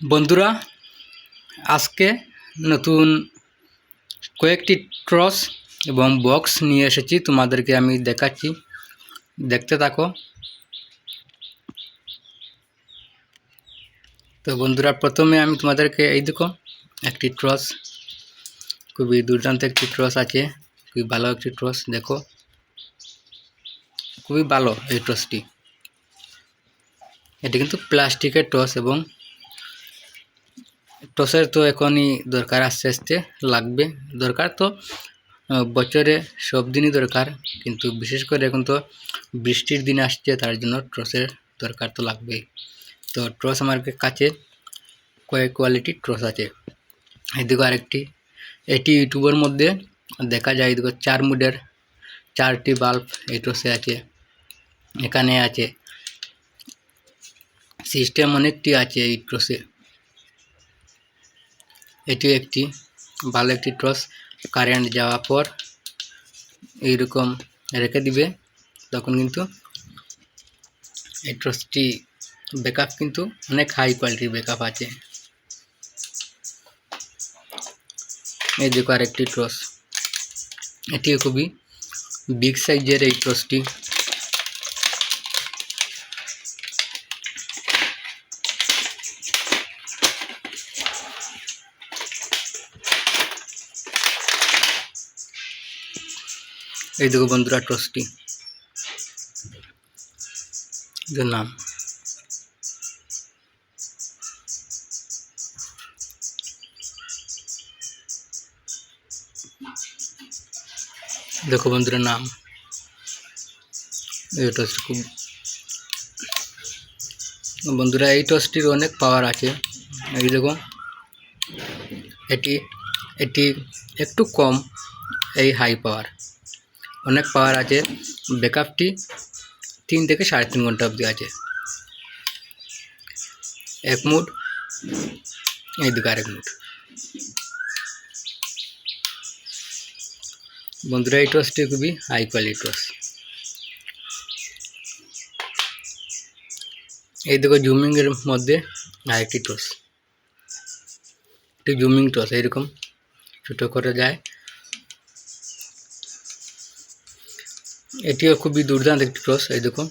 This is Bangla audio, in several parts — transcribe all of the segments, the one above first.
বন্ধুরা, আজকে নতুন কয়েকটি ট্রস এবং বক্স নিয়ে এসেছি, তোমাদেরকে আমি দেখাচ্ছি, দেখতে থাকো। তো বন্ধুরা, প্রথমে আমি তোমাদেরকে এই দেখো একটি ট্রস, খুবই দুর্দান্ত একটি ট্রস আছে, খুবই ভালো একটি ট্রস। দেখো, খুবই ভালো এই ট্রসটি। এটি কিন্তু প্লাস্টিকের ট্রস এবং টসের তো এখনই দরকার, আস্তে আস্তে লাগবে। দরকার তো বছরে সব দিনই দরকার, কিন্তু বিশেষ করে এখন তো বৃষ্টির দিন আসছে, তার জন্য ট্রসের দরকার তো লাগবেই। তো ট্রস আমার কাছে কয়েক কোয়ালিটির ট্রস আছে। এদিকে আরেকটি, এটি ইউটিউবের মধ্যে দেখা যায়। এদিকে 4 মুডের 4টি বাল্ব এই ট্রসে আছে। এখানে আছে সিস্টেম, অনেকটি আছে এই ট্রসে। এটি একটি ভালো একটি ট্রস। কারেন্ট যাওয়ার পর এইরকম রেখে দিবে, তখন কিন্তু এই ট্রসটি ব্যাকআপ কিন্তু অনেক হাই কোয়ালিটির ব্যাকআপ আছে। এই দেখো আরেকটি ট্রস, এটি খুবই বিগ সাইজের এই ট্রসটি। এই দেখো বন্ধুরা ট্রসটি নাম। দেখো বন্ধুরা নাম, এই টসটি খুব বন্ধুরা, এই টসটির অনেক পাওয়ার আছে। এই দেখো, এটি এটি একটু কম, এই হাই পাওয়ার, অনেক পাওয়ার আছে। ব্যাকআপটি 3 থেকে 3.5 ঘন্টা অবধি আছে। এক মুড, এই দিকে আরেক মুড। বন্ধুরা, এই টসটি খুবই হাই কোয়ালিটি টস। এই দেখো জুমিং এর মধ্যে আরেকটি টস, একটি জুমিং টস, এইরকম ছোটো করা যায়। এটিও খুবই দুর্দান্ত একটি টস। এই দেখো,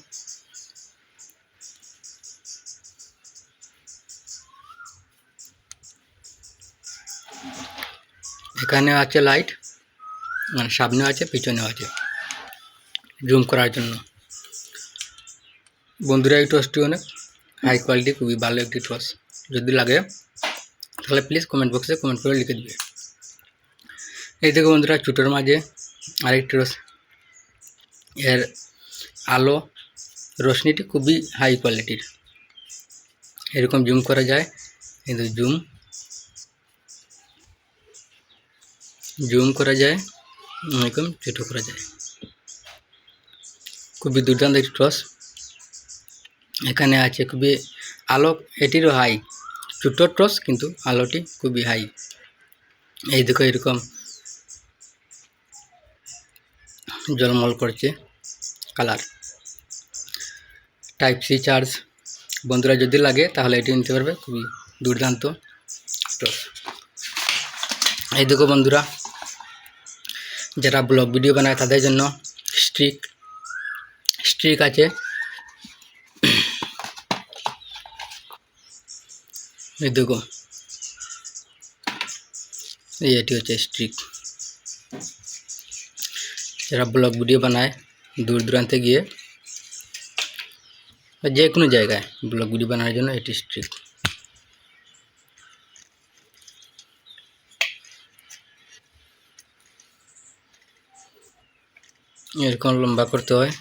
এখানে আছে লাইট, মানে সামনে আছে, পিছনেও আছে, জুম করার জন্য। বন্ধুরা, এই টসটি অনেক হাই কোয়ালিটি, খুবই ভালো একটি টস। যদি লাগে তাহলে প্লিজ কমেন্ট বক্সে কমেন্ট করে লিখে দিবে। এই দেখো বন্ধুরা, ছোটোর মাঝে আরেকটি টস, এর আলো রোশনিটি খুবই হাই কোয়ালিটির, এরকম জুম করা যায়। কিন্তু জুম করা যায়, এরকম ছোটো করা যায়। খুবই দুর্দান্ত একটি টস। এখানে আছে খুবই আলো, এটিরও হাই, ছোটো টস কিন্তু আলোটি খুবই হাই। এই দেখো এরকম জলমল করছে কালার। Type C charge. বন্ধুরা, যদি লাগে তাহলে এটি নিতে পারবে, খুবই দুর্দান্ত টস। এই দেখো বন্ধুরা, যারা ব্লগ ভিডিও বানায় তাদের জন্য স্ট্রিক আছে। এই দেখো, এটি হচ্ছে স্ট্রিক। যারা ব্লগ ভিডিও বানায় দূর দূরান্তে গিয়ে, যে কোনো জায়গায় ব্লগ ভিডিও বানানোর জন্য এটি স্ট্রিক। এরকম লম্বা করতে হয়।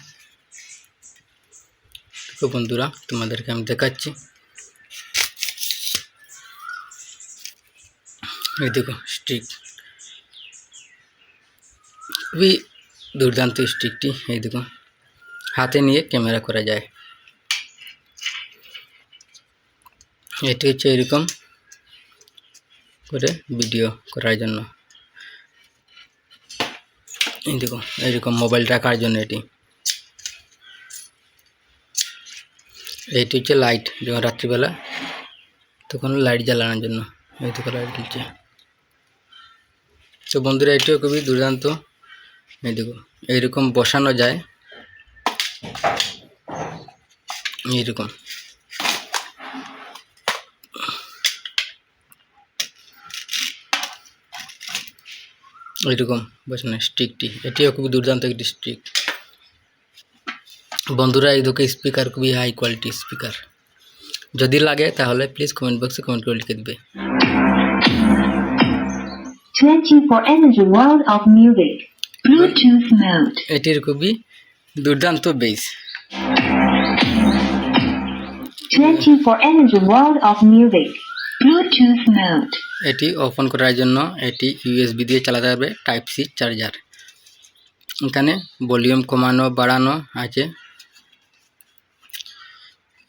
তো বন্ধুরা, তোমাদেরকে আমি দেখাচ্ছি। এই দেখো স্ট্রিক, খুবই দুর্দান্ত স্ট্রিকটি। এই দেখো, হাতে নিয়ে ক্যামেরা করা যায়। এটি হচ্ছে এরকম করে ভিডিও করার জন্য। এই দেখো, এরকম মোবাইল রাখার জন্য এটি হচ্ছে লাইট, যখন রাত্রিবেলা তখন লাইট জ্বালানোর জন্য এইটুকু লাইট জ্বলছে। তো বন্ধুরা এটিও খুবই দুর্দান্ত। এই দেখো এইরকম বসানো যায়, এইরকম এইরকম বসানো স্টিকটি, এটিও খুবই দুর্দান্ত একটি স্টিক। বন্ধুরা এই দুটো স্পিকার খুবই হাই কোয়ালিটি স্পিকার। যদি লাগে তাহলে প্লিজ কমেন্ট বক্সে কমেন্ট করে লিখে দিবে। 24 energy world of music Bluetooth mode। এটির খুবই দুর্দান্ত base. 24 energy world of music Bluetooth mode। এটি ওপেন করার জন্য এটি ইউএসবি দিয়ে চালাতে হবে, টাইপ সি চার্জার। এখানে ভলিউম কমানো বাড়ানো আছে।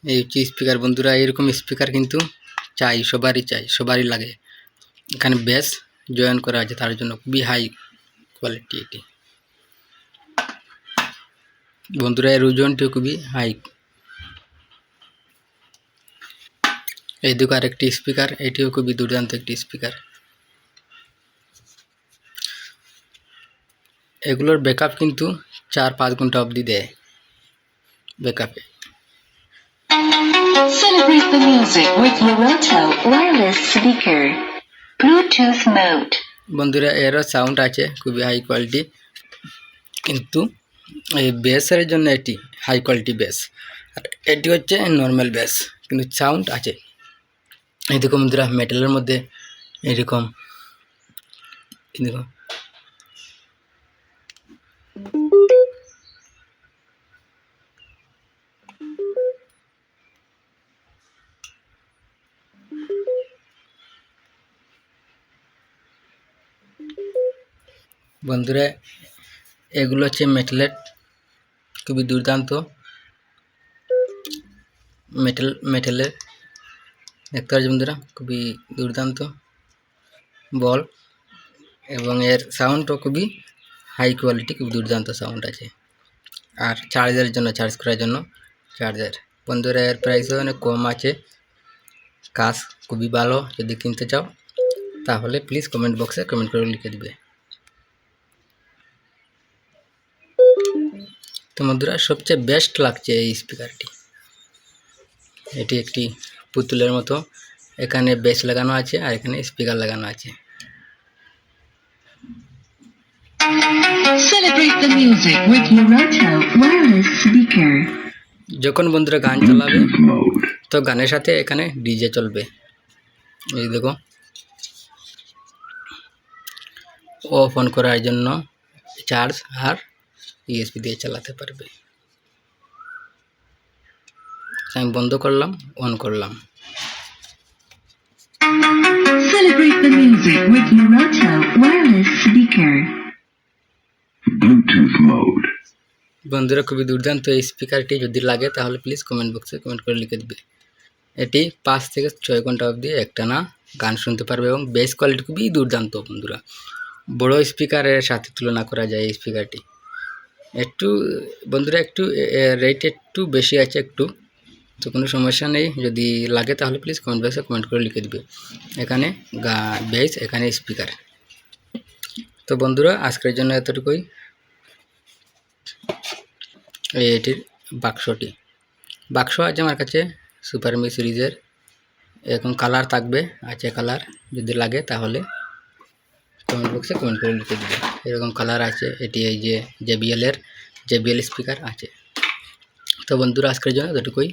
এই হচ্ছে স্পিকার। বন্ধুরা এরকম স্পিকার কিন্তু চাই, সবারই লাগে। এখানে বেস জয়েন করা আছে, তার জন্য খুবই হাই কোয়ালিটি এটি। বন্ধুরা এর ওজনটিও খুবই হাই। এই দিকে আরেকটি স্পিকার, এটিও খুবই দুর্দান্ত একটি স্পিকার। এগুলোর ব্যাকআপ কিন্তু 4-5 ঘন্টা অবধি দেয় ব্যাকআপে। Celebrate the music with Loroto wireless speaker Bluetooth mode। বন্ধুরা এরও সাউন্ড আছে খুবই হাই কোয়ালিটি, কিন্তু এই বেসের জন্য এটি হাই কোয়ালিটি বেস, আর এটি হচ্ছে নর্মাল বেস, কিন্তু সাউন্ড আছে। এই দেখো বন্ধুরা মেটালের মধ্যে এরকম দেখো। বন্ধুরা এগুলো হচ্ছে মেটালের খুবই দুর্দান্ত মেটালের দেখতে পাচ্ছি বন্ধুরা, খুবই দুর্দান্ত বল, এবং এর সাউন্ডও খুবই হাই কোয়ালিটি, খুব দুর্দান্ত সাউন্ড আছে। আর চার্জের জন্য, চার্জ করার জন্য চার্জার। বন্ধুরা এর প্রাইসও অনেক কম আছে, কাজ খুবই ভালো। যদি কিনতে চাও তাহলে প্লিজ কমেন্ট বক্সে কমেন্ট করে লিখে দিবে। তো বন্ধুরা সবচেয়ে বেস্ট লাগছে এই স্পিকারটি। এটি একটি পুতুলের মতো, এখানে বেস লাগানো আছে আর এখানে স্পিকার লাগানো আছে। Celebrate the music with Loroto wireless speaker। যখন বন্ধুরা গান চালাবে তো গানের সাথে এখানে ডিজে চলবে। এই দেখো অফ অন করার জন্য চার্জ আর ইউএসবি দিয়ে চালাতে পারবে। আমি বন্ধ করলাম, অন করলাম। Celebrate the music with Loroto wireless speaker Bluetooth mode। বন্ধুরা খুবই দুর্দান্ত এই স্পিকারটি। যদি লাগে তাহলে প্লিজ কমেন্ট বক্সে কমেন্ট করে লিখে দিবে। এটি 5 থেকে 6 ঘন্টা অবধি একটানা গান শুনতে পারবে, এবং বেস কোয়ালিটি খুবই দুর্দান্ত। বন্ধুরা বড় স্পিকারের সাথে তুলনা করা যায় এই স্পিকারটি। একটু বন্ধুরা একটু রেট একটু বেশি আছে একটু, তো কোনো সমস্যা নেই। যদি লাগে তাহলে প্লিজ কমেন্ট বক্সে কমেন্ট করে লিখে দিবে। এখানে বেস, এখানে স্পিকার। তো বন্ধুরা আজকের জন্য এতটুকুই। এটির বাক্স আছে আমার কাছে সুপার মি সিরিজের, এরকম কালার থাকবে, আছে কালার। যদি লাগে তাহলে কমেন্ট বক্সে কমেন্ট করে লিখে দিবে। এরকম কালার আছে। এটি এই যে জেবিএল স্পিকার আছে। তো বন্ধুরা আজকের জন্য এতটুকুই।